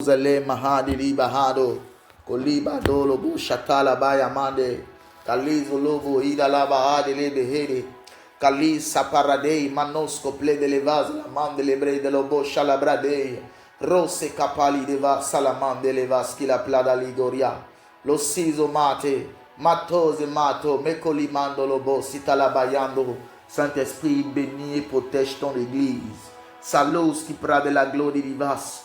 Zele Mahadi Libahado, Koliba Dolobo Shatala Bayamande, Kalizo Lobo Idala Bahadi Lebehede, Kalis Saparadei, Manosco Ple de Levaz, la Mande Lebre de Lobo Shalabradei, Rose Capali Deva Salamande Levas Kila Plada Ligoria, Lo Siso Mate, Matose Mato, Mekolimando Lobo, Sitalabayando. Saint-Esprit, bénis et protège ton église. Salos qui prend de la gloire divas.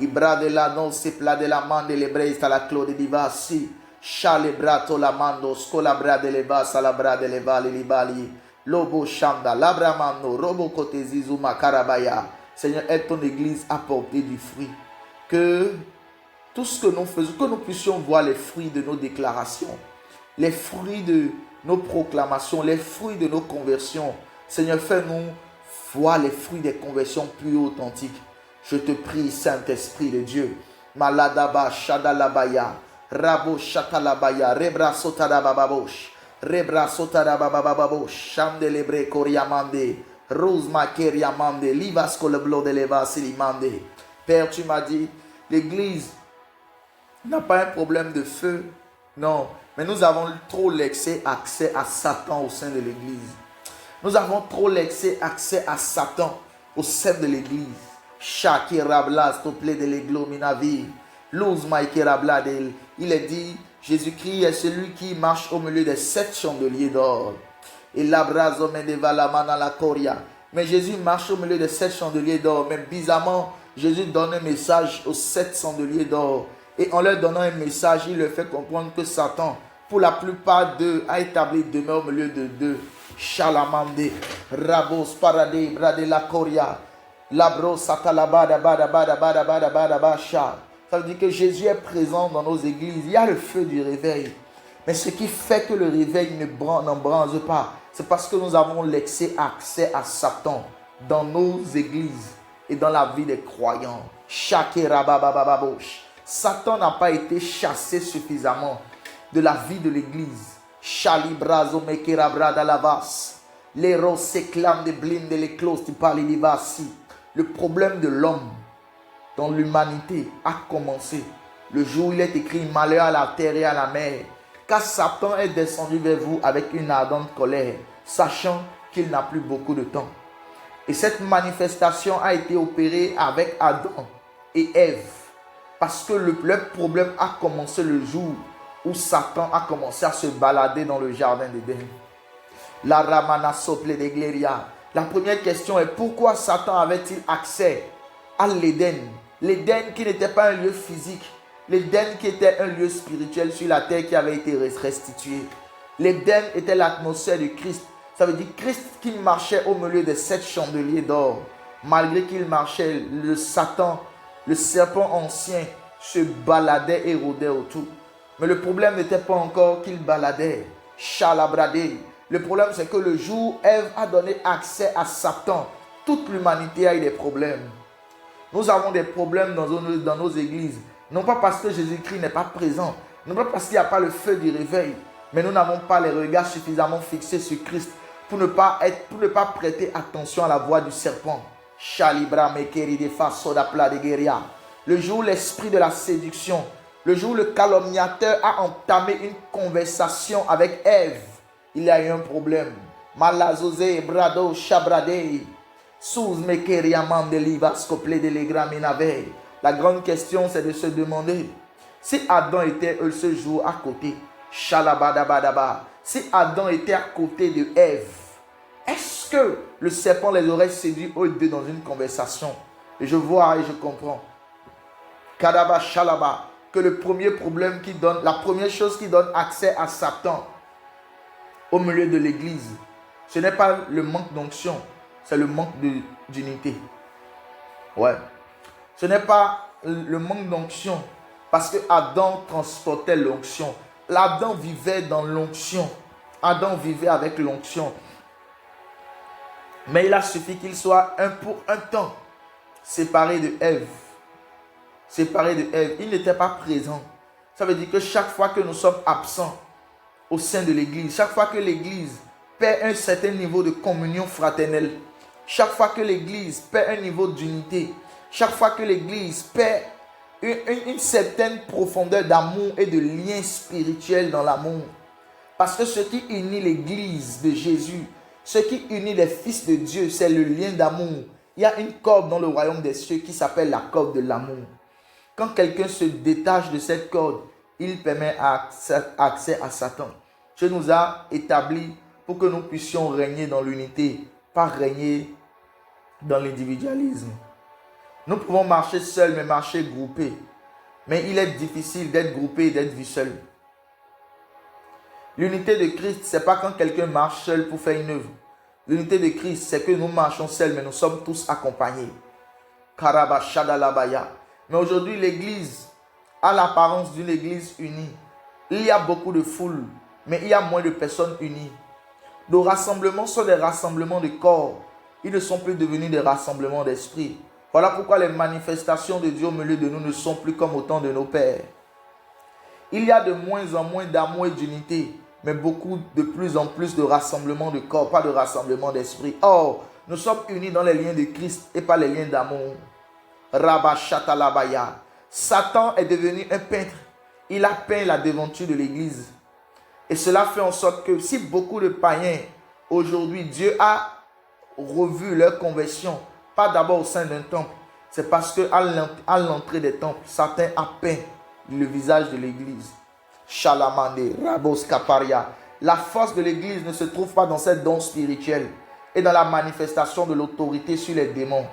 Ibra de la non se pla de la mande le breis à la gloire divas. Si, chale brato la mando, scola bra de levas à la bra de levali libali. Lobo chanda, labramando, robo kote zizuma karabaya. Seigneur, aide ton église à porter du fruit. Que tout ce que nous faisons, que nous puissions voir les fruits de nos déclarations, les fruits de nos proclamations, les fruits de nos conversions. Seigneur, fais-nous voir les fruits des conversions plus authentiques. Je te prie, Saint-Esprit de Dieu. Maladaba Shadalabaya, Rabo Shatalabaya, Rebra Sotadabababosh, Rebra Sotadabababosh, Chamdelebre Koriamande, Rose Makeriamande, Livasco le blo de Leva Silimande. Père, tu m'as dit, l'Église n'a pas un problème de feu. Non, mais nous avons trop laissé accès à Satan au sein de l'Église. Nous avons trop laissé accès à Satan au sein de l'Église. Shakirablas, tople de l'églominavi. Luz maïkirabladel. Il est dit, Jésus-Christ est celui qui marche au milieu des 7 chandeliers d'or. Et l'abrazo medeva la mana la coria. Mais Jésus marche au milieu des 7 chandeliers d'or. Mais bizarrement, Jésus donne un message aux 7 chandeliers d'or. Et en leur donnant un message, il leur fait comprendre que Satan, pour la plupart d'eux, a établi demeure au milieu de deux. Shalamande, Rabos, Paradé, Brade la Coria, Labro, Satalabada, Bada, Bada, Bada, Bada, Bada, Basha. Ça veut dire que Jésus est présent dans nos églises. Il y a le feu du réveil. Mais ce qui fait que le réveil n'en branche pas, c'est parce que nous avons laissé accès à Satan dans nos églises et dans la vie des croyants. Shakerababababosh. Satan n'a pas été chassé suffisamment de la vie de l'église. Chalibrazo mekerabra dalavas. Les roses s'éclament des blimes de l'éclose du palidivasi. Le problème de l'homme dans l'humanité a commencé le jour où il est écrit malheur à la terre et à la mer. Car Satan est descendu vers vous avec une ardente colère, sachant qu'il n'a plus beaucoup de temps. Et cette manifestation a été opérée avec Adam et Ève. Parce que leur problème a commencé le jour où Satan a commencé à se balader dans le jardin d'Éden. La Ramana Sople de Gléria. La première question est pourquoi Satan avait-il accès à l'Éden? L'Éden qui n'était pas un lieu physique. L'Éden qui était un lieu spirituel sur la terre qui avait été restitué. L'Éden était l'atmosphère de Christ. Ça veut dire Christ qui marchait au milieu des 7 chandeliers d'or. Malgré qu'il marchait, le Satan, le serpent ancien, se baladait et rôdait autour. Mais le problème n'était pas encore qu'il baladait. Chalabradé. Le problème, c'est que le jour où Ève a donné accès à Satan, toute l'humanité a eu des problèmes. Nous avons des problèmes dans nos églises. Non pas parce que Jésus-Christ n'est pas présent. Non pas parce qu'il n'y a pas le feu du réveil. Mais nous n'avons pas les regards suffisamment fixés sur Christ pour ne pas prêter attention à la voix du serpent. Chalibra mekeri de fasoda pla de guéria. Le jour où l'esprit de la séduction, le jour où le calomniateur a entamé une conversation avec Ève, il y a eu un problème. Malazose brado chabradei. Sous mekeri amande livas cople de legraminave. La grande question, c'est de se demander si Adam était ce jour à côté. Shalabadabadaba. Si Adam était à côté de Ève, est-ce que le serpent les aurait séduits eux deux dans une conversation? Et je vois et je comprends. Kadaba shalaba. Que le premier problème la première chose qui donne accès à Satan au milieu de l'église, ce n'est pas le manque d'onction, c'est le manque d'unité. Ouais. Ce n'est pas le manque d'onction, parce que Adam transportait l'onction. Adam vivait dans l'onction. Adam vivait avec l'onction. Mais il a suffi qu'il soit pour un temps séparé de Ève. Séparé de Ève. Il n'était pas présent. Ça veut dire que chaque fois que nous sommes absents au sein de l'église, chaque fois que l'église perd un certain niveau de communion fraternelle, chaque fois que l'église perd un niveau d'unité, chaque fois que l'église perd une certaine profondeur d'amour et de lien spirituel dans l'amour. Parce que ce qui unit l'église de Jésus, ce qui unit les fils de Dieu, c'est le lien d'amour. Il y a une corde dans le royaume des cieux qui s'appelle la corde de l'amour. Quand quelqu'un se détache de cette corde, il permet accès à Satan. Dieu nous a établis pour que nous puissions régner dans l'unité, pas régner dans l'individualisme. Nous pouvons marcher seuls, mais marcher groupés. Mais il est difficile d'être groupé et d'être vu seul. L'unité de Christ, ce n'est pas quand quelqu'un marche seul pour faire une œuvre. L'unité de Christ, c'est que nous marchons seuls, mais nous sommes tous accompagnés. Karabashadalabaya. Mais aujourd'hui, l'église a l'apparence d'une église unie. Il y a beaucoup de foule, mais il y a moins de personnes unies. Nos rassemblements sont des rassemblements de corps. Ils ne sont plus devenus des rassemblements d'esprit. Voilà pourquoi les manifestations de Dieu au milieu de nous ne sont plus comme au temps de nos pères. Il y a de moins en moins d'amour et d'unité, mais de plus en plus de rassemblements de corps, pas de rassemblements d'esprit. Or, nous sommes unis dans les liens de Christ et pas les liens d'amour. Rabashatalabaya. Satan est devenu un peintre. Il a peint la devanture de l'église. Et cela fait en sorte que si beaucoup de païens, aujourd'hui, Dieu a revu leur conversion, pas d'abord au sein d'un temple, c'est parce qu'à l'entrée des temples, Satan a peint le visage de l'église. Shalamande, Rabos Kaparia. La force de l'église ne se trouve pas dans cette don spirituelle et dans la manifestation de l'autorité sur les démons.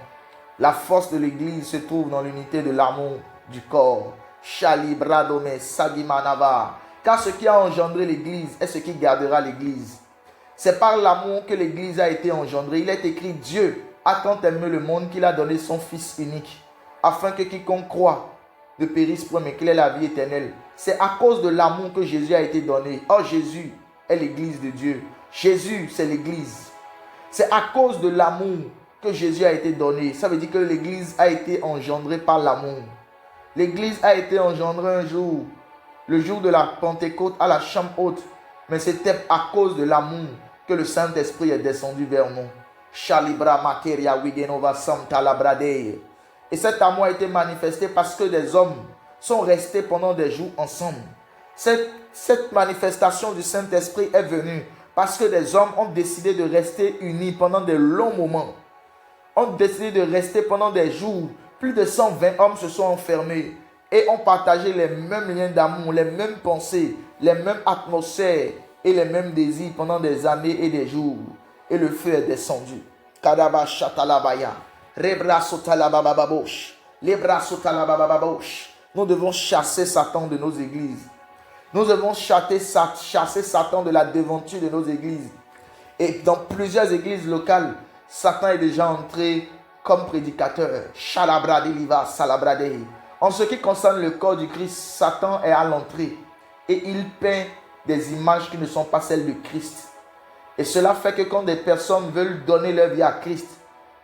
La force de l'église se trouve dans l'unité de l'amour du corps. Shalibradome Sagimanava. Car ce qui a engendré l'église est ce qui gardera l'église. C'est par l'amour que l'église a été engendrée. Il est écrit: Dieu a tant aimé le monde qu'il a donné son Fils unique, afin que quiconque croit ne périsse point, mais qu'il ait la vie éternelle. C'est à cause de l'amour que Jésus a été donné. Or, Jésus est l'église de Dieu. Jésus, c'est l'église. C'est à cause de l'amour que Jésus a été donné. Ça veut dire que l'église a été engendrée par l'amour. L'église a été engendrée un jour, le jour de la Pentecôte à la chambre haute. Mais c'était à cause de l'amour que le Saint-Esprit est descendu vers nous. Shalibra Makeria Wigenova Samtalabradeye. Et cet amour a été manifesté parce que des hommes sont restés pendant des jours ensemble. Cette manifestation du Saint-Esprit est venue parce que des hommes ont décidé de rester unis pendant de longs moments. Ont décidé de rester pendant des jours. Plus de 120 hommes se sont enfermés et ont partagé les mêmes liens d'amour, les mêmes pensées, les mêmes atmosphères et les mêmes désirs pendant des années et des jours. Et le feu est descendu. Kadaba Shatalabaya. Rebra Sotalabababosh. Lebra Sotalabababosh. Nous devons chasser Satan de nos églises. Nous devons chasser Satan de la devanture de nos églises. Et dans plusieurs églises locales, Satan est déjà entré comme prédicateur. Shalabradiva Salabradei. En ce qui concerne le corps du Christ, Satan est à l'entrée. Et il peint des images qui ne sont pas celles de Christ. Et cela fait que quand des personnes veulent donner leur vie à Christ,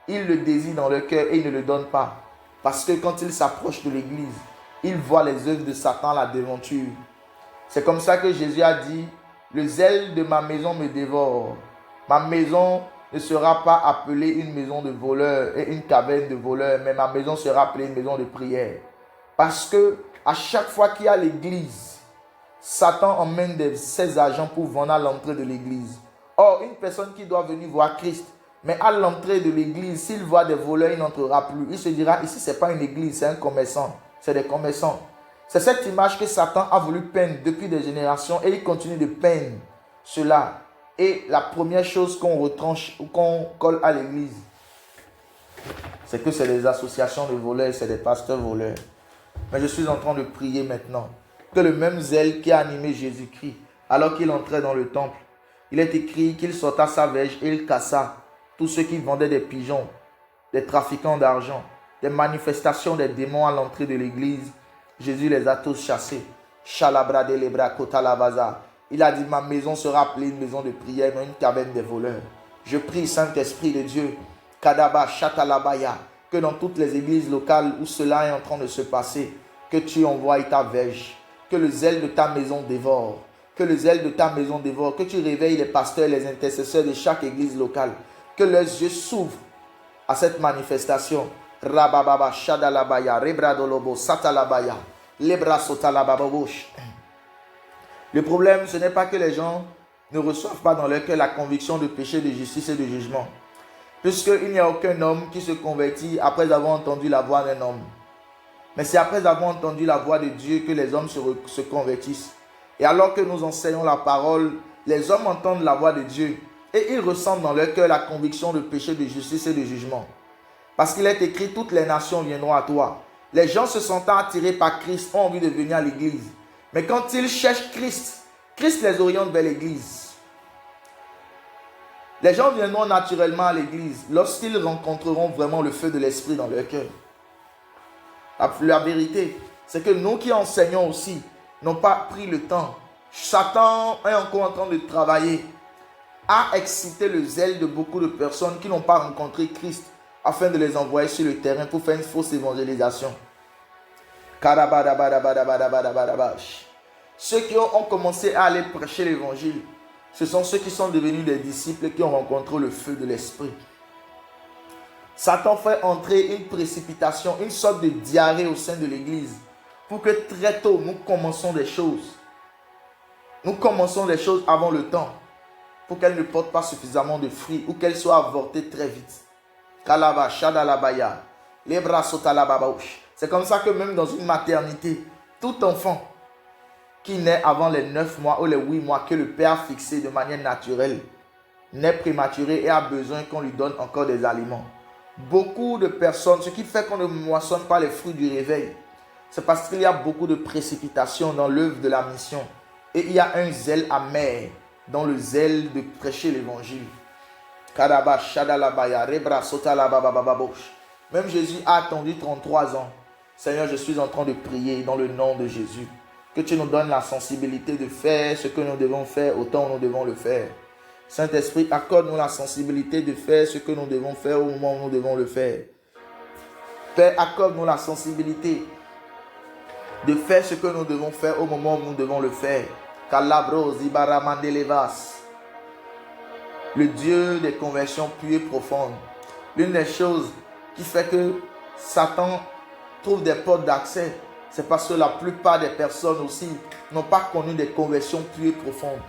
ils le désirent dans leur cœur et ils ne le donnent pas. Parce que quand ils s'approchent de l'église, ils voient les œuvres de Satan à la devanture. C'est comme ça que Jésus a dit: le zèle de ma maison me dévore. Ma maison ne sera pas appelée une maison de voleurs et une caverne de voleurs, mais ma maison sera appelée une maison de prière. Parce que à chaque fois qu'il y a l'église, Satan emmène ses agents pour vendre à l'entrée de l'église. Or, une personne qui doit venir voir Christ, mais à l'entrée de l'église, s'il voit des voleurs, il n'entrera plus. Il se dira: ici, ce n'est pas une église, c'est un commerçant. C'est des commerçants. C'est cette image que Satan a voulu peindre depuis des générations et il continue de peindre cela. Et la première chose qu'on retranche ou qu'on colle à l'église, c'est que c'est des associations de voleurs, c'est des pasteurs voleurs. Mais je suis en train de prier maintenant que le même zèle qui a animé Jésus-Christ alors qu'il entrait dans le temple, il est écrit qu'il sorta sa verge et il cassa tous ceux qui vendaient des pigeons, des trafiquants d'argent, des manifestations des démons à l'entrée de l'église. Jésus les a tous chassés. Il a dit: ma maison sera appelée une maison de prière, non une caverne des voleurs. Je prie, Saint-Esprit de Dieu, Kadaba Shatalabaya, que dans toutes les églises locales où cela est en train de se passer, que tu envoies ta verge, que le zèle de ta maison dévore, que le zèle de ta maison dévore, que tu réveilles les pasteurs et les intercesseurs de chaque église locale, que leurs yeux s'ouvrent à cette manifestation. Rabababa Shadalabaya, Rebradolobo, Satalabaya, Lebra Sotalababosh. Le problème, ce n'est pas que les gens ne reçoivent pas dans leur cœur la conviction de péché, de justice et de jugement. Puisqu'il n'y a aucun homme qui se convertit après avoir entendu la voix d'un homme. Mais c'est après avoir entendu la voix de Dieu que les hommes se convertissent. Et alors que nous enseignons la parole, les hommes entendent la voix de Dieu et ils ressentent dans leur cœur la conviction de péché, de justice et de jugement. Parce qu'il est écrit, toutes les nations viendront à toi. Les gens se sentant attirés par Christ ont envie de venir à l'église. Mais quand ils cherchent Christ, Christ les oriente vers l'église. Les gens viendront naturellement à l'église lorsqu'ils rencontreront vraiment le feu de l'esprit dans leur cœur. La vérité, c'est que nous qui enseignons aussi n'ont pas pris le temps. Satan est encore en train de travailler à exciter le zèle de beaucoup de personnes qui n'ont pas rencontré Christ afin de les envoyer sur le terrain pour faire une fausse évangélisation. Ceux qui ont commencé à aller prêcher l'évangile, ce sont ceux qui sont devenus des disciples qui ont rencontré le feu de l'esprit. Satan fait entrer une précipitation, une sorte de diarrhée au sein de l'église pour que très tôt nous commençons des choses. Nous commençons des choses avant le temps pour qu'elles ne portent pas suffisamment de fruits ou qu'elles soient avortées très vite. Kalaba, Shadalabaya, Lebra Sotalababaush. C'est comme ça que même dans une maternité, tout enfant qui naît avant les 9 mois ou les 8 mois que le père a fixé de manière naturelle, naît prématuré et a besoin qu'on lui donne encore des aliments. Beaucoup de personnes, ce qui fait qu'on ne moissonne pas les fruits du réveil, c'est parce qu'il y a beaucoup de précipitation dans l'œuvre de la mission. Et il y a un zèle amer dans le zèle de prêcher l'évangile. Même Jésus a attendu 33 ans. Seigneur, je suis en train de prier dans le nom de Jésus. Que tu nous donnes la sensibilité de faire ce que nous devons faire autant nous devons le faire. Saint-Esprit, accorde-nous la sensibilité de faire ce que nous devons faire au moment où nous devons le faire. Père, accorde-nous la sensibilité de faire ce que nous devons faire au moment où nous devons le faire. Kalabros, Ibaramandelevas. Le Dieu des conversions pures et profondes. L'une des choses qui fait que Satan trouve des portes d'accès, c'est parce que la plupart des personnes aussi n'ont pas connu des conversions pures et profondes.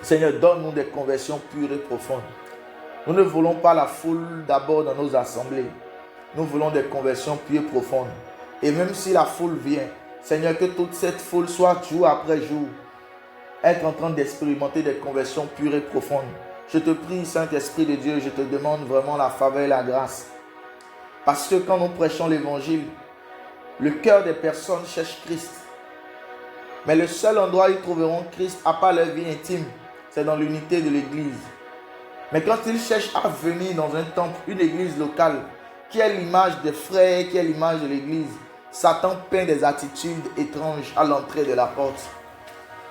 Seigneur, donne-nous des conversions pures et profondes. Nous ne voulons pas la foule d'abord dans nos assemblées. Nous voulons des conversions pures et profondes. Et même si la foule vient, Seigneur, que toute cette foule soit jour après jour être en train d'expérimenter des conversions pures et profondes. Je te prie, Saint-Esprit de Dieu, je te demande vraiment la faveur et la grâce. Parce que quand nous prêchons l'évangile, le cœur des personnes cherche Christ. Mais le seul endroit où ils trouveront Christ, à part leur vie intime, c'est dans l'unité de l'église. Mais quand ils cherchent à venir dans un temple, une église locale, qui est l'image des frères, qui est l'image de l'église, Satan peint des attitudes étranges à l'entrée de la porte.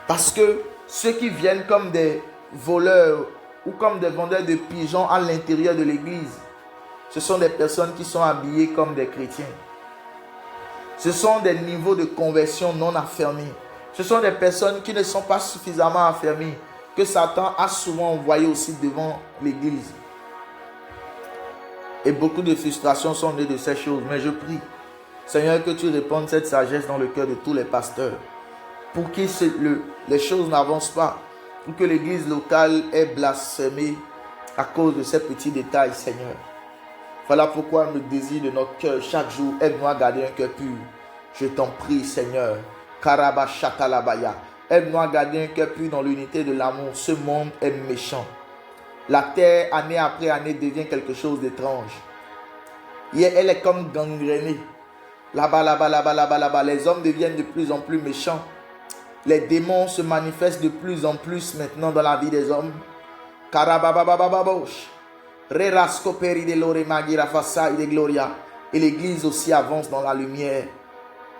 Parce que ceux qui viennent comme des voleurs ou comme des vendeurs de pigeons à l'intérieur de l'église, ce sont des personnes qui sont habillées comme des chrétiens. Ce sont des niveaux de conversion non affermis. Ce sont des personnes qui ne sont pas suffisamment affermies, que Satan a souvent envoyé aussi devant l'église. Et beaucoup de frustrations sont nées de ces choses. Mais je prie, Seigneur, que tu répandes cette sagesse dans le cœur de tous les pasteurs, pour que les choses n'avancent pas, pour que l'église locale est blasphémée à cause de ces petits détails, Seigneur. Voilà pourquoi le désir de notre cœur chaque jour, aide-nous à garder un cœur pur. Je t'en prie, Seigneur. Karabashatalabaya. Aide-nous à garder un cœur pur dans l'unité de l'amour. Ce monde est méchant. La terre, année après année, devient quelque chose d'étrange. Elle est comme gangrénée. Là-bas. Les hommes deviennent de plus en plus méchants. Les démons se manifestent de plus en plus maintenant dans la vie des hommes. Karabababababosh. Rerascoperi de l'ore magira fassa de gloria. Et l'église aussi avance dans la lumière.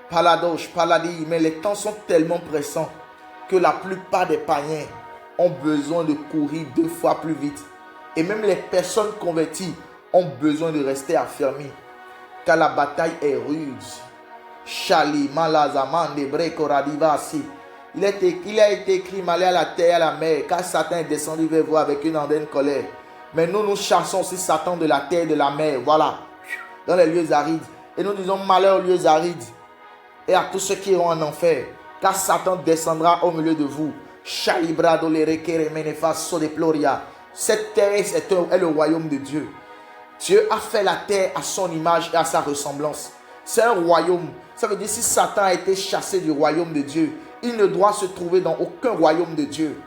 Paladosh, paladi. Mais les temps sont tellement pressants que la plupart des païens ont besoin de courir 2 fois plus vite. Et même les personnes converties ont besoin de rester affermies. Car la bataille est rude. Chali, malazaman, de brekoradivasi. Il a été écrit, malheur à la terre et à la mer, car Satan est descendu vers vous avec une ardente colère. Mais nous chassons aussi Satan de la terre et de la mer. Voilà. Dans les lieux arides. Et nous disons malheur aux lieux arides. Et à tous ceux qui iront en enfer. Car Satan descendra au milieu de vous. Cette terre est le royaume de Dieu. Dieu a fait la terre à son image et à sa ressemblance. C'est un royaume. Ça veut dire si Satan a été chassé du royaume de Dieu, il ne doit se trouver dans aucun royaume de Dieu.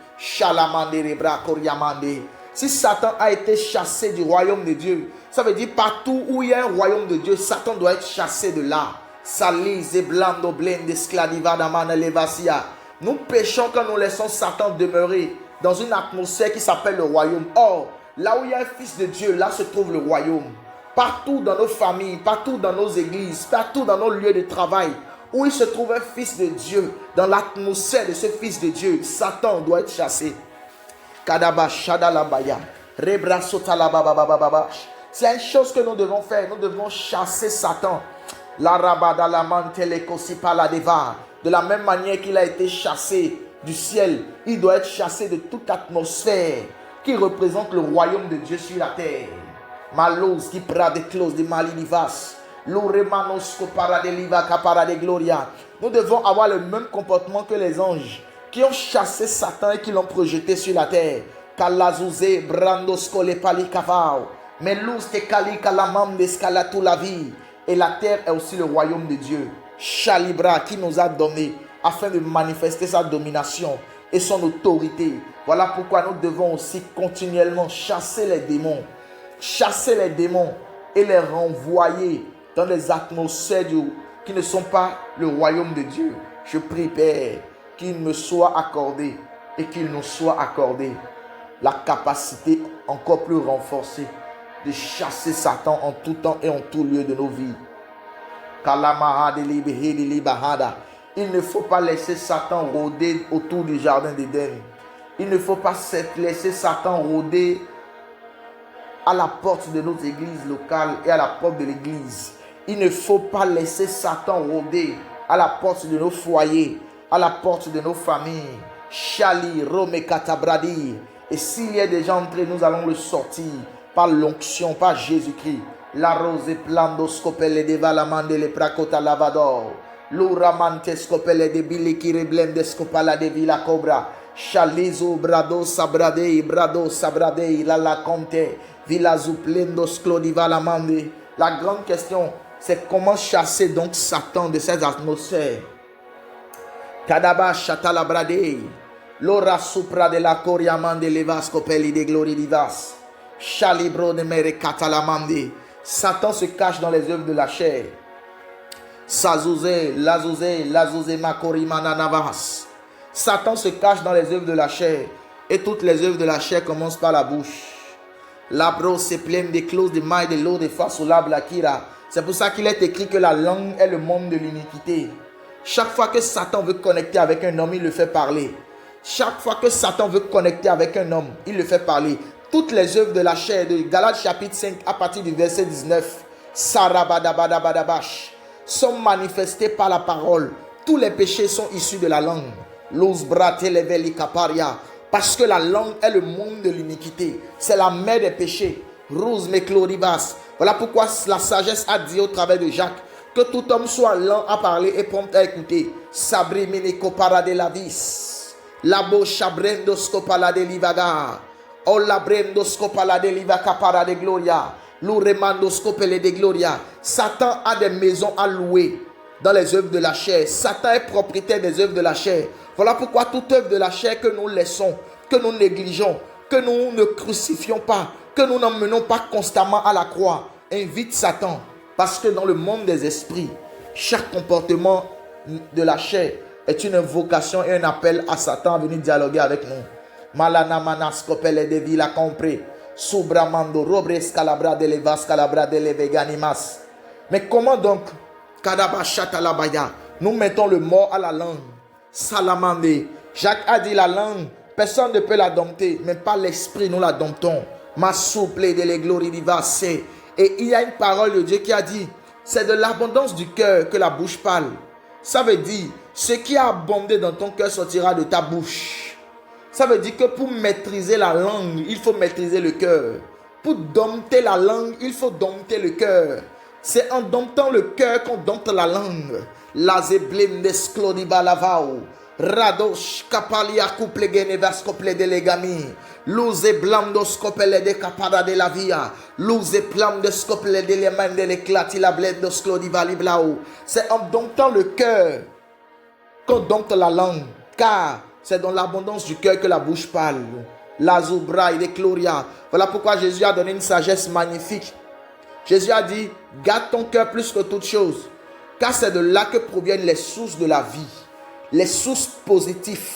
Si Satan a été chassé du royaume de Dieu, ça veut dire partout où il y a un royaume de Dieu, Satan doit être chassé de là. Nous péchons quand nous laissons Satan demeurer dans une atmosphère qui s'appelle le royaume. Or, là où il y a un fils de Dieu, là se trouve le royaume. Partout dans nos familles, partout dans nos églises, partout dans nos lieux de travail, où il se trouve un fils de Dieu, dans l'atmosphère de ce fils de Dieu, Satan doit être chassé. C'est une chose que nous devons faire. Nous devons chasser Satan. De la même manière qu'il a été chassé du ciel, il doit être chassé de toute atmosphère qui représente le royaume de Dieu sur la terre. Malos qui prade close de malidivas. Nous devons avoir le même comportement que les anges qui ont chassé Satan et qui l'ont projeté sur la terre. Et la terre est aussi le royaume de Dieu. Chalibra qui nous a donné afin de manifester sa domination et son autorité. Voilà pourquoi nous devons aussi continuellement chasser les démons et les renvoyer dans les atmosphères qui ne sont pas le royaume de Dieu. Je prie, Père, qu'il me soit accordé et qu'il nous soit accordé la capacité encore plus renforcée de chasser Satan en tout temps et en tout lieu de nos vies. Il ne faut pas laisser Satan rôder autour du jardin d'Éden. Il ne faut pas laisser Satan rôder à la porte de notre église locale et à la porte de l'église. Il ne faut pas laisser Satan rôder à la porte de nos foyers, à la porte de nos familles. Chali, Rome, Katabradi. Et s'il y a des gens entrés, nous allons le sortir par l'onction, par Jésus-Christ. La rose plando scopelle de valamande le prakota lavador. L'uramante scopelle de bili qui reblende scopala de villa cobra. Chalizo brado sabradei la conte villa zuplendo sclodi valamande. La grande question, c'est comment chasser donc Satan de cette atmosphère. Kadaba chatalabradei. L'ora supra de la coriamande levas scopelli de glory divas. Chalibro de mere catalamande. Satan se cache dans les œuvres de la chair. Sazouze, lazouze, makorimana navas. Satan se cache dans les œuvres de la chair. Et toutes les œuvres de la chair commencent par la bouche. Labro se pleine des clauses de mailles de l'eau de face au lab lakira. C'est pour ça qu'il est écrit que la langue est le monde de l'iniquité. Chaque fois que Satan veut connecter avec un homme, il le fait parler. Chaque fois que Satan veut connecter avec un homme, il le fait parler. Toutes les œuvres de la chair, de Galates chapitre 5 à partir du verset 19, Sarabadabadabash, sont manifestés par la parole. Tous les péchés sont issus de la langue. Parce que la langue est le monde de l'iniquité. C'est la mère des péchés. Voilà pourquoi la sagesse a dit au travers de Jacques que tout homme soit lent à parler et prompt à écouter. Sabri meneko parade la vis. Labo chabrendo scopala de livaga. O labrendo scopala de livaka para de gloria. L'uremando scopele de gloria. Satan a des maisons à louer dans les œuvres de la chair. Satan est propriétaire des œuvres de la chair. Voilà pourquoi toute œuvre de la chair que nous laissons, que nous négligeons, que nous ne crucifions pas, que nous n'emmenons pas constamment à la croix, invite Satan. Parce que dans le monde des esprits, chaque comportement de la chair est une invocation et un appel à Satan à venir dialoguer avec nous. Malana manas copele de villa compre. Subramando robre scalabra de levas calabra de leveganimas. Mais comment donc, Kadabashatalabaya, nous mettons le mort à la langue? Salamande. Jacques a dit la langue, personne ne peut la dompter, mais par l'esprit nous la domptons. Ma souple de les glories divas. Et il y a une parole de Dieu qui a dit, c'est de l'abondance du cœur que la bouche parle. Ça veut dire, ce qui a abondé dans ton cœur sortira de ta bouche. Ça veut dire que pour maîtriser la langue, il faut maîtriser le cœur. Pour dompter la langue, il faut dompter le cœur. C'est en domptant le cœur qu'on dompte la langue. Lazeblim desclodiba lavao. Radosh kapalia couple genevas couple de legami. Luze blando scopele de capada de la via. Luze plam de scopele de leman de l'éclati la blende sclodiva liblao. C'est en domptant le cœur qu'on dompte la langue. Car c'est dans l'abondance du cœur que la bouche parle. La zubra et les gloria. Voilà pourquoi Jésus a donné une sagesse magnifique. Jésus a dit, garde ton cœur plus que toute chose, car c'est de là que proviennent les sources de la vie, les sources positives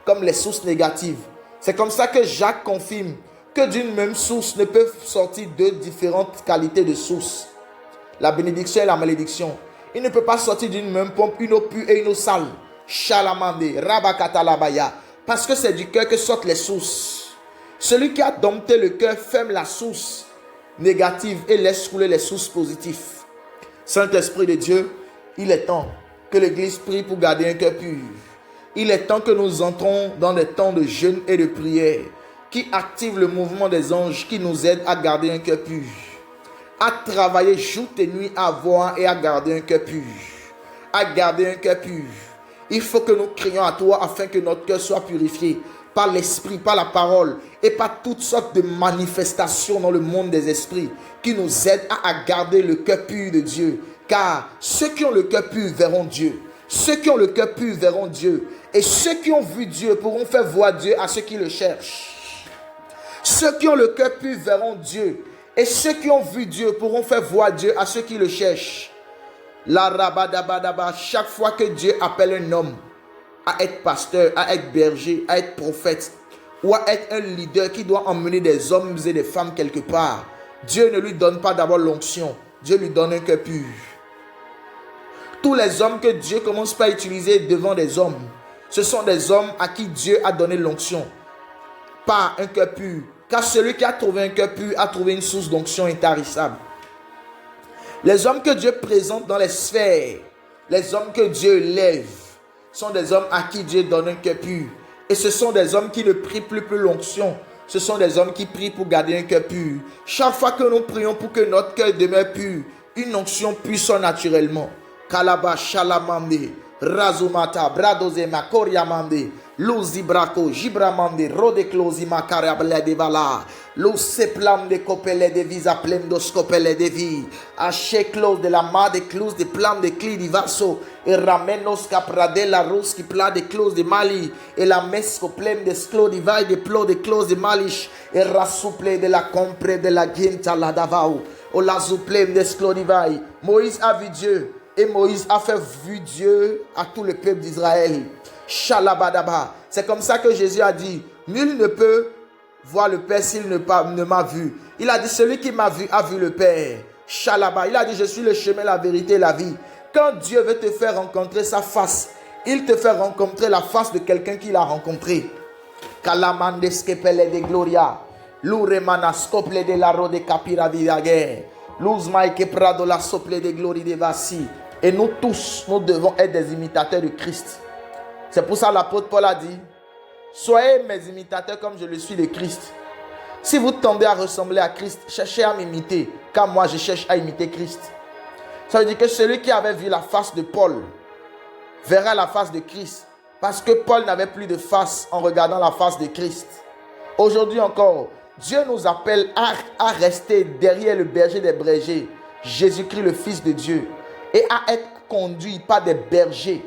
comme les sources négatives. C'est comme ça que Jacques confirme que d'une même source ne peuvent sortir deux différentes qualités de sources. La bénédiction et la malédiction. Il ne peut pas sortir d'une même pompe une eau pure et une eau sale. Shalamande, Rabakatalabaya. Parce que c'est du cœur que sortent les sources. Celui qui a dompté le cœur ferme la source négative et laisse couler les sources positives. Saint-Esprit de Dieu, il est temps que l'Église prie pour garder un cœur pur. Il est temps que nous entrons dans des temps de jeûne et de prière qui activent le mouvement des anges qui nous aident à garder un cœur pur, à travailler jour et nuit à voir et à garder un cœur pur, à garder un cœur pur. Il faut que nous crions à toi afin que notre cœur soit purifié par l'esprit, par la parole et par toutes sortes de manifestations dans le monde des esprits qui nous aident à garder le cœur pur de Dieu. Car ceux qui ont le cœur pur verront Dieu. Ceux qui ont le cœur pur verront Dieu. Et ceux qui ont vu Dieu pourront faire voir Dieu à ceux qui le cherchent. Ceux qui ont le cœur pur verront Dieu. Et ceux qui ont vu Dieu pourront faire voir Dieu à ceux qui le cherchent. La rabadabadaba, chaque fois que Dieu appelle un homme à être pasteur, à être berger, à être prophète, ou à être un leader qui doit emmener des hommes et des femmes quelque part, Dieu ne lui donne pas d'abord l'onction, Dieu lui donne un cœur pur. Tous les hommes que Dieu commence par utiliser devant des hommes, ce sont des hommes à qui Dieu a donné l'onction, pas un cœur pur. Car celui qui a trouvé un cœur pur a trouvé une source d'onction intarissable. Les hommes que Dieu présente dans les sphères, les hommes que Dieu lève, sont des hommes à qui Dieu donne un cœur pur. Et ce sont des hommes qui ne prient plus pour l'onction. Ce sont des hommes qui prient pour garder un cœur pur. Chaque fois que nous prions pour que notre cœur demeure pur, une onction puisse naturellement. Kalaba shalamande, razumata, bradozema, koriamande, luzi brako, jibramande, rodeclosima, karable de vala, luseplam de copele de visa plendos copele de vi, acheclos de la ma de clous de plan de cli di vaso, et ramenos caprade la rose qui plat de close de mali, et la mesco pleine de sclo di vai de plo de close de malish, et rasouple de la compre de la guinta la davao, o la souplem de sclo di vai. Moïse a vu Dieu. Et Moïse a fait vu Dieu à tout le peuple d'Israël. Shalabadaba. C'est comme ça que Jésus a dit, nul ne peut voir le Père s'il ne m'a vu. Il a dit, celui qui m'a vu a vu le Père. Shalaba. Il a dit, je suis le chemin, la vérité et la vie. Quand Dieu veut te faire rencontrer sa face, il te fait rencontrer la face de quelqu'un qu'il a rencontré. Kalamandeskepele de gloria. L'uremanaskople de la rode capira vidage. L'uzmaï que prado la sople de glorie de vassi. Et nous tous, nous devons être des imitateurs de Christ. C'est pour ça que l'apôtre Paul a dit, soyez mes imitateurs comme je le suis de Christ. Si vous tendez à ressembler à Christ, cherchez à m'imiter, car moi je cherche à imiter Christ. Ça veut dire que celui qui avait vu la face de Paul verra la face de Christ. Parce que Paul n'avait plus de face en regardant la face de Christ. Aujourd'hui encore, Dieu nous appelle à rester derrière le berger des bergers, Jésus-Christ le Fils de Dieu, et à être conduit par des bergers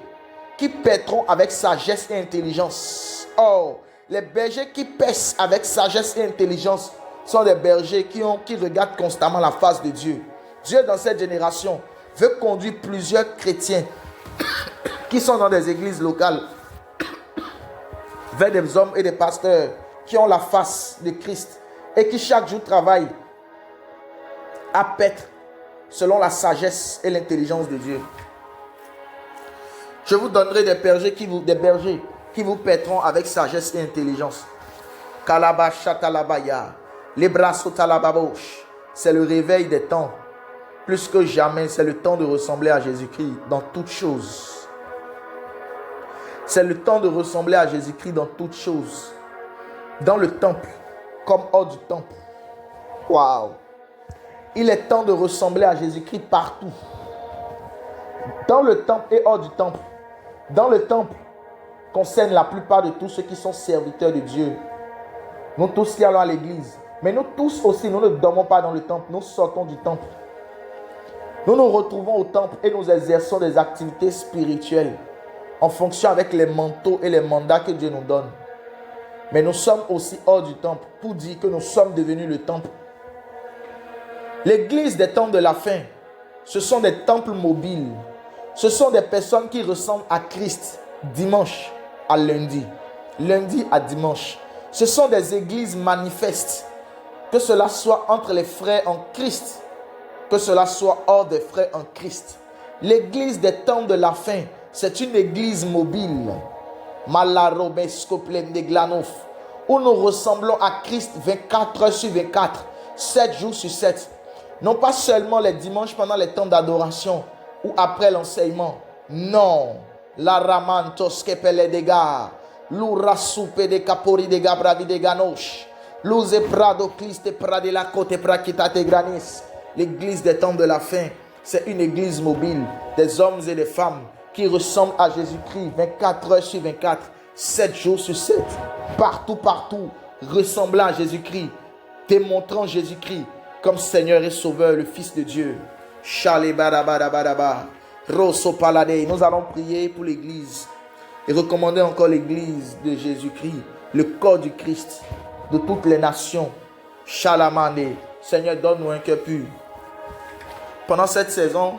qui paîtront avec sagesse et intelligence. Or, les bergers qui paissent avec sagesse et intelligence sont des bergers qui regardent constamment la face de Dieu. Dieu, dans cette génération, veut conduire plusieurs chrétiens qui sont dans des églises locales vers des hommes et des pasteurs qui ont la face de Christ et qui chaque jour travaillent à paître selon la sagesse et l'intelligence de Dieu. Je vous donnerai des bergers qui vous paîtront avec sagesse et intelligence. Kalabashatalabaya, les bras sotalababosh. C'est le réveil des temps. Plus que jamais, c'est le temps de ressembler à Jésus-Christ dans toutes choses. C'est le temps de ressembler à Jésus-Christ dans toutes choses. Dans le temple, comme hors du temple. Waouh! Il est temps de ressembler à Jésus-Christ partout. Dans le temple et hors du temple. Dans le temple concerne la plupart de tous ceux qui sont serviteurs de Dieu. Nous tous qui allons à l'église. Mais nous tous aussi, nous ne dormons pas dans le temple. Nous sortons du temple. Nous nous retrouvons au temple et nous exerçons des activités spirituelles en fonction avec les manteaux et les mandats que Dieu nous donne. Mais nous sommes aussi hors du temple pour dire que nous sommes devenus le temple. L'église des temps de la fin, ce sont des temples mobiles. Ce sont des personnes qui ressemblent à Christ dimanche à lundi, lundi à dimanche. Ce sont des églises manifestes, que cela soit entre les frères en Christ, que cela soit hors des frères en Christ. L'église des temps de la fin, c'est une église mobile, où nous ressemblons à Christ 24 heures sur 24, 7 jours sur 7. Non pas seulement les dimanches pendant les temps d'adoration ou après l'enseignement. Non. La ramantos kepele dega. L'ura soupe de capori de gabravi de ganoche. L'use prado cliste prade la côte prakita te granis. L'église des temps de la fin, c'est une église mobile. Des hommes et des femmes qui ressemblent à Jésus-Christ 24 heures sur 24, 7 jours sur 7. Partout, partout, ressemblant à Jésus-Christ. Démontrant Jésus-Christ comme Seigneur et Sauveur, le Fils de Dieu. Nous allons prier pour l'église et recommander encore l'église de Jésus-Christ, le corps du Christ, de toutes les nations. Shalamane. Seigneur, donne-nous un cœur pur. Pendant cette saison,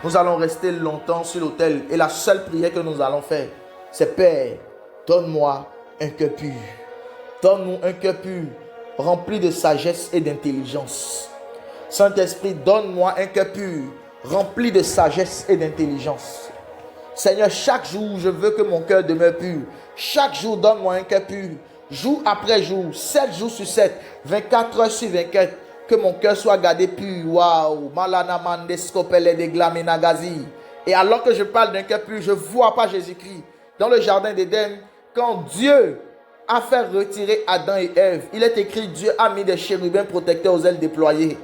nous allons rester longtemps sur l'autel et la seule prière que nous allons faire, c'est Père, donne-moi un cœur pur. Donne-nous un cœur pur, rempli de sagesse et d'intelligence. Saint-Esprit, donne-moi un cœur pur, rempli de sagesse et d'intelligence. Seigneur, chaque jour, je veux que mon cœur demeure pur. Chaque jour, donne-moi un cœur pur. Jour après jour, 7 jours sur 7, 24 heures sur 24, que mon cœur soit gardé pur. Waouh! Et alors que je parle d'un cœur pur, je ne vois pas Jésus-Christ. Dans le jardin d'Éden, quand Dieu a fait retirer Adam et Ève, il est écrit, Dieu a mis des chérubins protecteurs aux ailes déployées,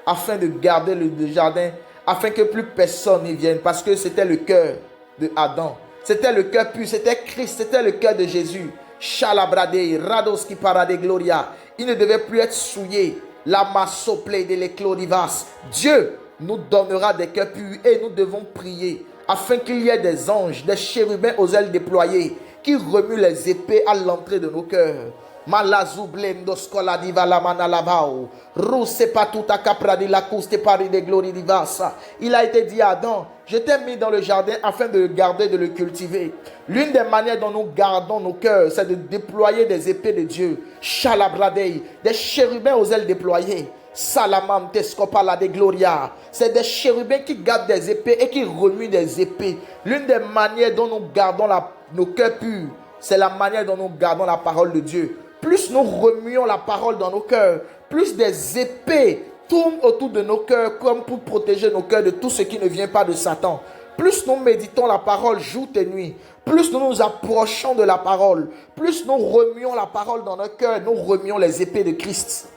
afin de garder le jardin, afin que plus personne n'y vienne, parce que c'était le cœur de Adam. C'était le cœur pur, c'était Christ, c'était le cœur de Jésus. Shalabradei, Radoski Parade Gloria. Il ne devait plus être souillé. La massoplay de l'éclodivas. Dieu nous donnera des cœurs purs et nous devons prier afin qu'il y ait des anges, des chérubins aux ailes déployées qui remuent les épées à l'entrée de nos cœurs. Malazoublendo scola diva la manalabao. Rousse patuta capra di la custe pari de glory divasa. Il a été dit à Adam, je t'ai mis dans le jardin afin de le garder, de le cultiver. L'une des manières dont nous gardons nos cœurs, c'est de déployer des épées de Dieu. Shalabradei, des chérubins aux ailes déployées. Salamam tescopala de gloria. C'est des chérubins qui gardent des épées et qui remuent des épées. L'une des manières dont nous gardons nos cœurs purs, c'est la manière dont nous gardons la parole de Dieu. Plus nous remuons la parole dans nos cœurs, plus des épées tournent autour de nos cœurs comme pour protéger nos cœurs de tout ce qui ne vient pas de Satan. Plus nous méditons la parole jour et nuit, plus nous nous approchons de la parole, plus nous remuons la parole dans nos cœurs, nous remuons les épées de Christ.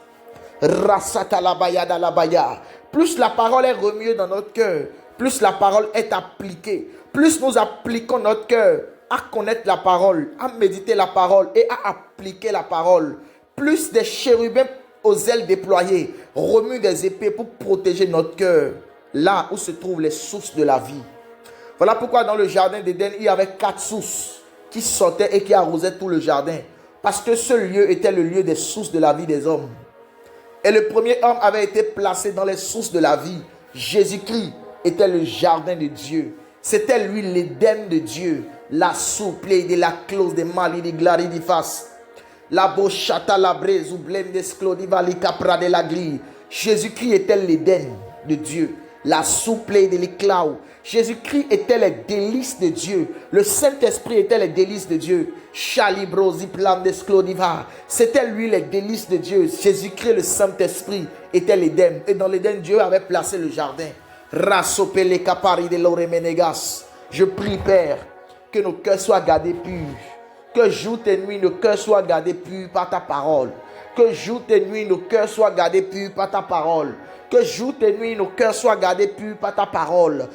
Rasata la baya da la baya. Plus la parole est remuée dans notre cœur, plus la parole est appliquée, plus nous appliquons notre cœur à connaître la parole, à méditer la parole et à appliquer la parole. Plus des chérubins aux ailes déployées remuent des épées pour protéger notre cœur, là où se trouvent les sources de la vie. Voilà pourquoi dans le jardin d'Éden, il y avait 4 sources qui sortaient et qui arrosaient tout le jardin. Parce que ce lieu était le lieu des sources de la vie des hommes. Et le premier homme avait été placé dans les sources de la vie. Jésus-Christ était le jardin de Dieu. C'était lui l'Éden de Dieu. La souple de la clause de Mali de Glari di Fas. La bochata la braise ou blende esclodiva li capra de la gli. Jésus-Christ était l'Éden de Dieu. La souple de l'éclau. Jésus-Christ était les délices de Dieu. Le Saint-Esprit était les délices de Dieu. Chalibrosi plan d'esclodiva. C'était lui les délices de Dieu. Jésus-Christ, le Saint-Esprit, était l'Éden. Et dans l'Éden, Dieu avait placé le jardin. Rasopele capari de l'oremenegas. Je prie, Père, que nos cœurs soient gardés purs. Que jour et nuit, nos cœurs soient gardés purs par ta parole. Que jour et nuit, nos cœurs soient gardés purs par ta parole. Que jour et nuit, nos cœurs soient gardés purs par ta parole.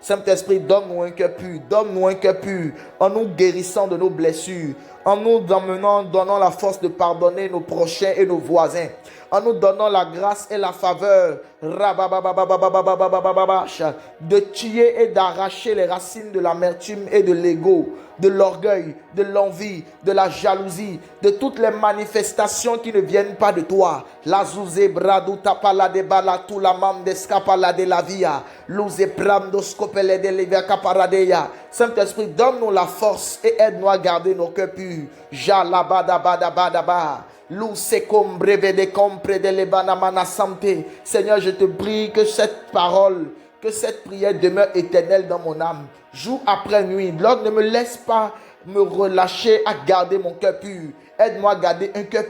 Saint-Esprit, donne-nous un cœur pur. Donne-nous un cœur pur. En nous guérissant de nos blessures. En nous donnant la force de pardonner nos prochains et nos voisins. En nous donnant la grâce et la faveur de tuer et d'arracher les racines de l'amertume et de l'ego, de l'orgueil, de l'envie, de la jalousie, de toutes les manifestations qui ne viennent pas de toi. La zouze bradu tapala de bala tout la mam d'escapala de la via, louze pram d'oscopele de l'hiver caparadeya. Saint-Esprit, donne-nous la force et aide-nous à garder nos cœurs purs. Jalabadabadabadaba. Seigneur, je te prie que cette parole, que cette prière demeure éternelle dans mon âme, jour après nuit. Lord, ne me laisse pas me relâcher à garder mon cœur pur. Aide-moi à garder un cœur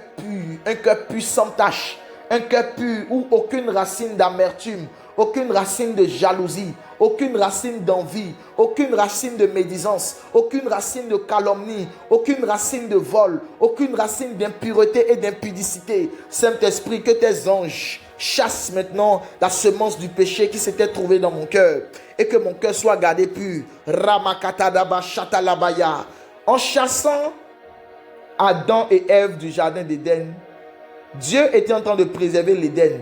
pur sans tache, un cœur pur où aucune racine d'amertume, aucune racine de jalousie, aucune racine d'envie, aucune racine de médisance, aucune racine de calomnie, aucune racine de vol, aucune racine d'impureté et d'impudicité. Saint-Esprit, que tes anges chassent maintenant la semence du péché qui s'était trouvée dans mon cœur et que mon cœur soit gardé pur. Ramakatadaba shatalabaya. En chassant Adam et Ève du jardin d'Éden, Dieu était en train de préserver l'Éden.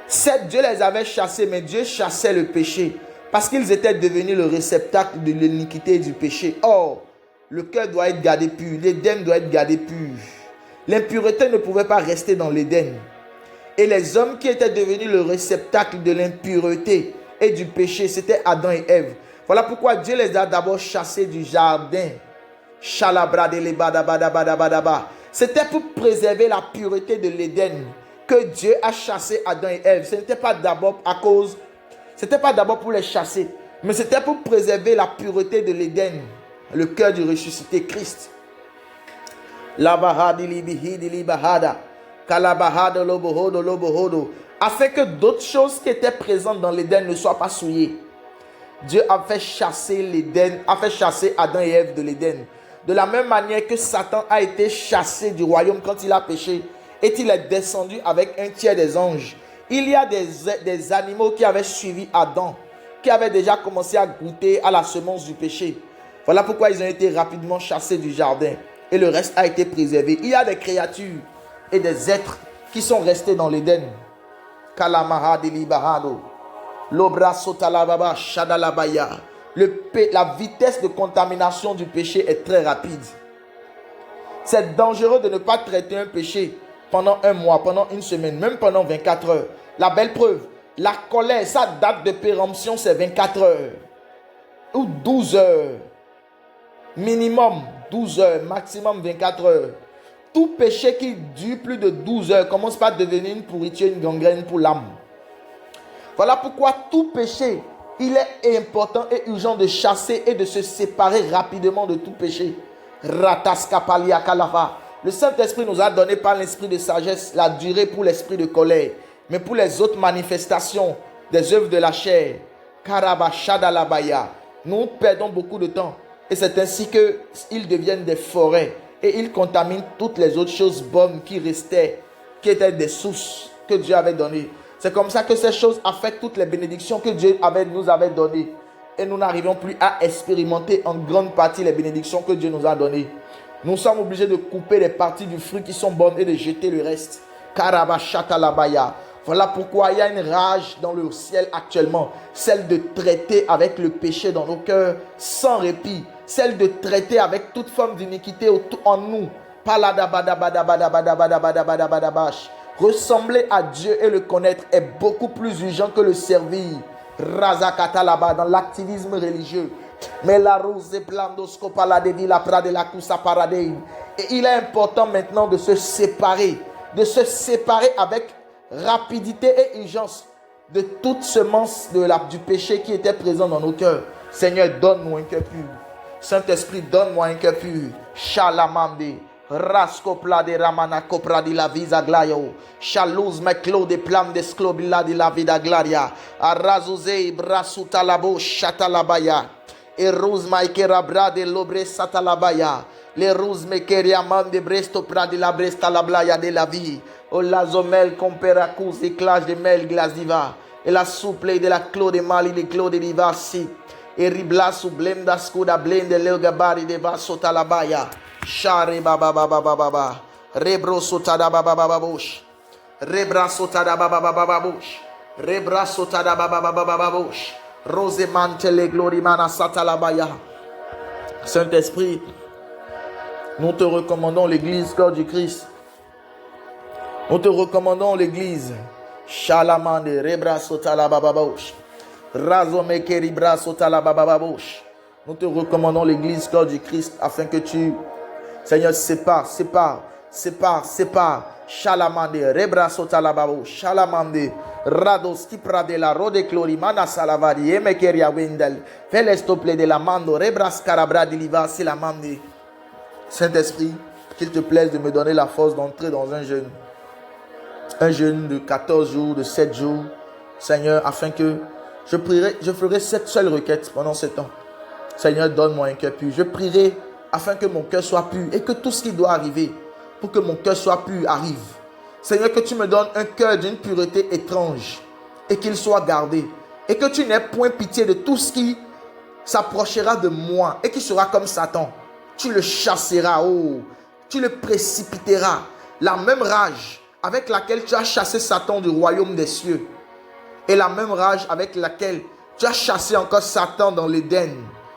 Certes, Dieu les avait chassés, mais Dieu chassait le péché parce qu'ils étaient devenus le réceptacle de l'iniquité et du péché. Or, le cœur doit être gardé pur, l'Éden doit être gardé pur. L'impureté ne pouvait pas rester dans l'Éden. Et les hommes qui étaient devenus le réceptacle de l'impureté et du péché, c'était Adam et Ève. Voilà pourquoi Dieu les a d'abord chassés du jardin. C'était pour préserver la pureté de l'Éden que Dieu a chassé Adam et Ève. Ce n'était pas d'abord pour les chasser, mais c'était pour préserver la pureté de l'Éden, le cœur du ressuscité Christ. Afin que d'autres choses qui étaient présentes dans l'Éden ne soient pas souillées. Dieu a fait chasser Adam et Ève de l'Éden. De la même manière que Satan a été chassé du royaume quand il a péché et il est descendu avec un tiers des anges. Il y a des animaux qui avaient suivi Adam, qui avaient déjà commencé à goûter à la semence du péché. Voilà pourquoi ils ont été rapidement chassés du jardin et le reste a été préservé. Il y a des créatures et des êtres qui sont restés dans l'Éden. Kalamaha delibahado. L'obra sotalababa shadalabaya. La vitesse de contamination du péché est très rapide. C'est dangereux de ne pas traiter un péché pendant un mois, pendant une semaine, même pendant 24 heures. La belle preuve, la colère, sa date de péremption, c'est 24 heures. Ou 12 heures. Minimum 12 heures, maximum 24 heures. Tout péché qui dure plus de 12 heures commence par devenir une pourriture, une gangrène pour l'âme. Voilà pourquoi tout péché, il est important et urgent de chasser et de se séparer rapidement de tout péché. Le Saint-Esprit nous a donné par l'esprit de sagesse la durée pour l'esprit de colère, mais pour les autres manifestations des œuvres de la chair, nous perdons beaucoup de temps et c'est ainsi qu'ils deviennent des forêts et ils contaminent toutes les autres choses bonnes qui restaient, qui étaient des sources que Dieu avait données. C'est comme ça que ces choses affectent toutes les bénédictions que Dieu nous avait données. Et nous n'arrivons plus à expérimenter en grande partie les bénédictions que Dieu nous a données. Nous sommes obligés de couper les parties du fruit qui sont bonnes et de jeter le reste. Karabashatalabaya. Voilà pourquoi il y a une rage dans le ciel actuellement. Celle de traiter avec le péché dans nos cœurs sans répit. Celle de traiter avec toute forme d'iniquité en nous. Ressembler à Dieu et le connaître est beaucoup plus urgent que le servir. Razakatalaba dans l'activisme religieux. Mais la rose blandoscopala de villa prade la cousa paradei. Et il est important maintenant de se séparer avec rapidité et urgence de toute semence du péché qui était présent dans nos cœurs. Seigneur, donne-nous un cœur pur. Saint-Esprit, donne-moi un cœur pur. Shalamande. Rascopla de ramana copra di la visa glaio. Chaluz meclo de plan de sclobila di la vida glaria. Arrazuzei brasutalabo chatalabaya. Eruz maikera bra de lobre satalabaya. Les roses mekeriaman de bresto pradi la bresta la blaya de la vie. O la zomel comperacus éclage de mel glasiva. Et la souple de la clo de mali de clo de livasi. Et ribla sou blenda scuda blende leo gabari de va sota la baya. Share baba baba baba baba. Rebro sota da baba baba bush. Rebra sota da baba baba baba bush. Rebra sota da baba baba baba bush. Rose mantele glorimana sata la baya. Saint-Esprit, nous te recommandons l'église corps du Christ. Nous te recommandons l'église. Shalamande, rebra sota la baba bush. Razomeke ribra sota la baba bush. Nous te recommandons l'église corps du Christ afin que tu, Seigneur, sépare. Shalamande, rebra sota la baba bush. Shalamande, rados qui prade la rode clorimana salavari, emekeria wendel, felestople de la mando, rebras carabra de liva, c'est la mande. Saint-Esprit, qu'il te plaise de me donner la force d'entrer dans un jeûne. Un jeûne de 14 jours, de 7 jours, Seigneur, afin que je ferai cette seule requête pendant ce temps. Seigneur, donne-moi un cœur pur. Je prierai afin que mon cœur soit pur et que tout ce qui doit arriver pour que mon cœur soit pur arrive. Seigneur, que tu me donnes un cœur d'une pureté étrange et qu'il soit gardé. Et que tu n'aies point pitié de tout ce qui s'approchera de moi et qui sera comme Satan. Tu le chasseras, tu le précipiteras. La même rage avec laquelle tu as chassé Satan du royaume des cieux et la même rage avec laquelle tu as chassé encore Satan dans l'Éden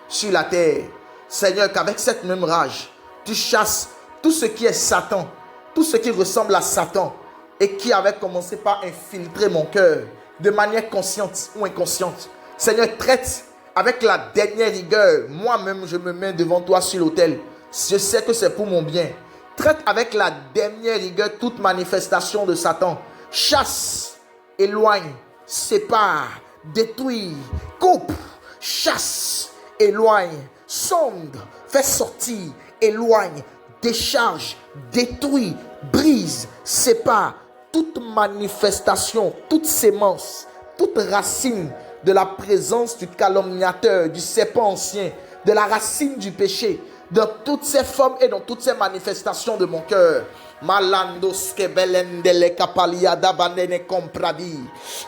sur la terre. Seigneur, qu'avec cette même rage, tu chasses tout ce qui est Satan, tout ce qui ressemble à Satan et qui avait commencé par infiltrer mon cœur de manière consciente ou inconsciente. Seigneur, traite avec la dernière rigueur. Moi-même, je me mets devant toi sur l'autel. Je sais que c'est pour mon bien. Traite avec la dernière rigueur toute manifestation de Satan. Chasse, éloigne, sépare, détruit, coupe, chasse, éloigne, sonde, fais sortir, éloigne, décharge, détruit, brise, sépare toute manifestation, toute sémence, toute racine de la présence du calomniateur, du serpent ancien, de la racine du péché, dans toutes ses formes et dans toutes ses manifestations de mon cœur. Malandos que belendele capalia dabanene compradi.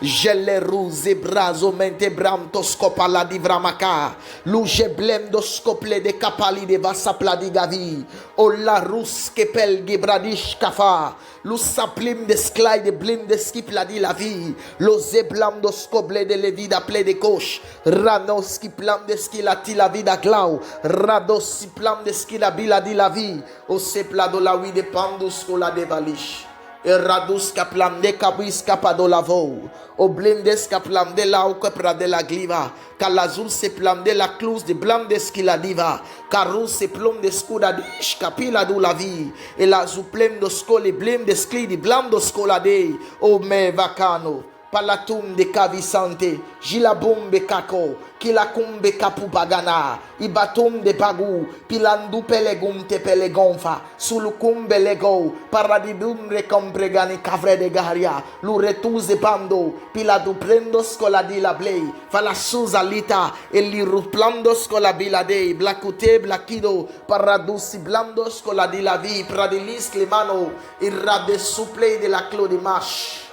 Gele ruse brazo mente brantos copala di vramaka. Luge blendos cople de capali de vasapla di gavi. O la rus que pel gibradish kafa. Lu saplim de sklai de blim de skip la di la vie. Lo zeblam dos coble de levida ple de coche. Ranos qui plam de ski la ti la vida clau. Rados si plam de ski la bila di la vie. O sepla do la wi de pandus la de valish. E radus kaplam de kabis kapado la vou. O blindes kaplam de la ukapra de la gliva. Kalazul se plam de la clous de blam de skila diva. Karou se plom de skuda dish kapila do la vie. E la zuplem do skole blim de skli di blam do skola de. O me vacano. Palatum de kavisante, gilabumbe kako, kilakumbe kapupagana, ibatum de pagu, pilandu pelegum te pelegonfa, sulukumbe lego, paradidum recompregani cavre de garia, luretuz de pando, piladu prendo scoladi la blei, falasuza lita, e liruplando scolabila dei, blacute blakido, paradusi blando scoladi la vi, pradilis clemano, irrade suplei de la clodimash.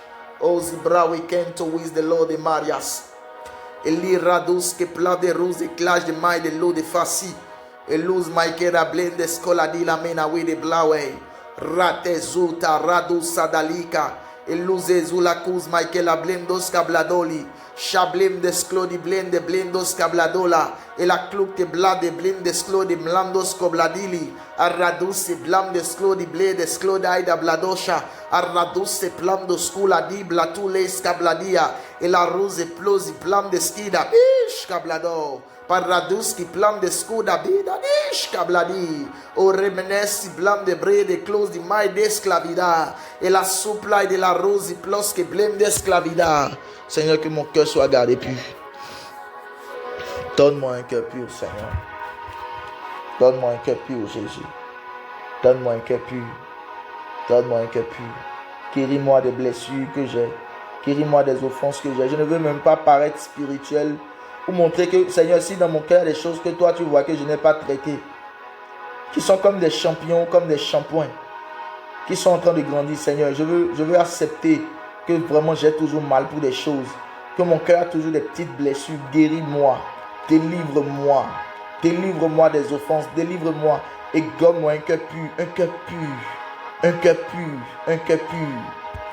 O Zibra, we came to with the Lord de Marias. Eli radus que pla de rose de clash de mai de lo de faci. Eluz maikera blende scola di la mena we de blawe. Rate zuta radus sadalika. Eluz ezula kuz maikela blendos kabladoli. Shablem de sklodi blende blendos kabladola. Et la clouk de bla de blin de sklodi mlandos kobladili. Arradus se blam de sklodi ble de sklodai da bladosha. Arradus se plam de skula di blatule skabladia. Et la rose plosi plam de skida. Ish kablado. Parradus qui plam de skuda bida. Ish kabladi. O remenesi blam de bre de close di mai de esclavida. Et la supply de la rose plos que blem de esclavida. Seigneur, que mon cœur soit gardé pur. Donne-moi un cœur pur, Seigneur. Donne-moi un cœur pur, Jésus. Donne-moi un cœur pur. Donne-moi un cœur pur. Guéris-moi des blessures que j'ai. Guéris-moi des offenses que j'ai. Je ne veux même pas paraître spirituel ou montrer que, Seigneur, si dans mon cœur il y a des choses que toi tu vois que je n'ai pas traitées, qui sont comme des champignons, comme des shampoings, qui sont en train de grandir, Seigneur. Je veux accepter que vraiment j'ai toujours mal pour des choses, que mon cœur a toujours des petites blessures. Guéris-moi, délivre-moi, délivre-moi des offenses, délivre-moi et gomme-moi un cœur pur, un cœur pur, un cœur pur, un cœur pur,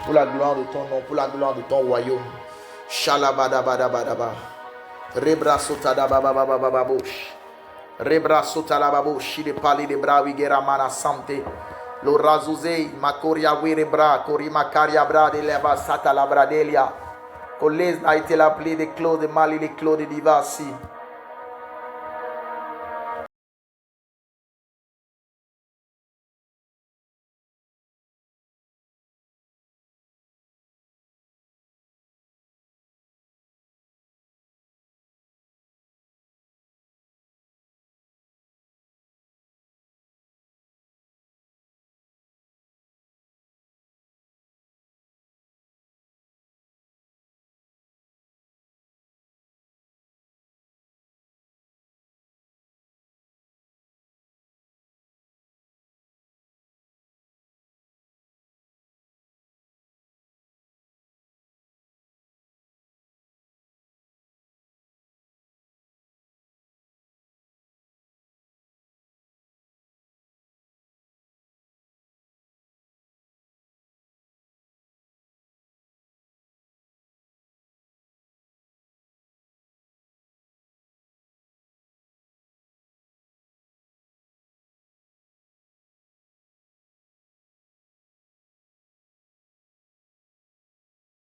pour la gloire de ton nom, pour la gloire de ton royaume. Shalabadabadabadaba. Rebra sotada babababababosh. Rebra sotala baboshi de pali de brawi geramana sante. Lo razuzei makoria wirebra korima karia bra de leva sata la bradelia. Coles a été l'appelé de Claude Mali de Claude Divasi.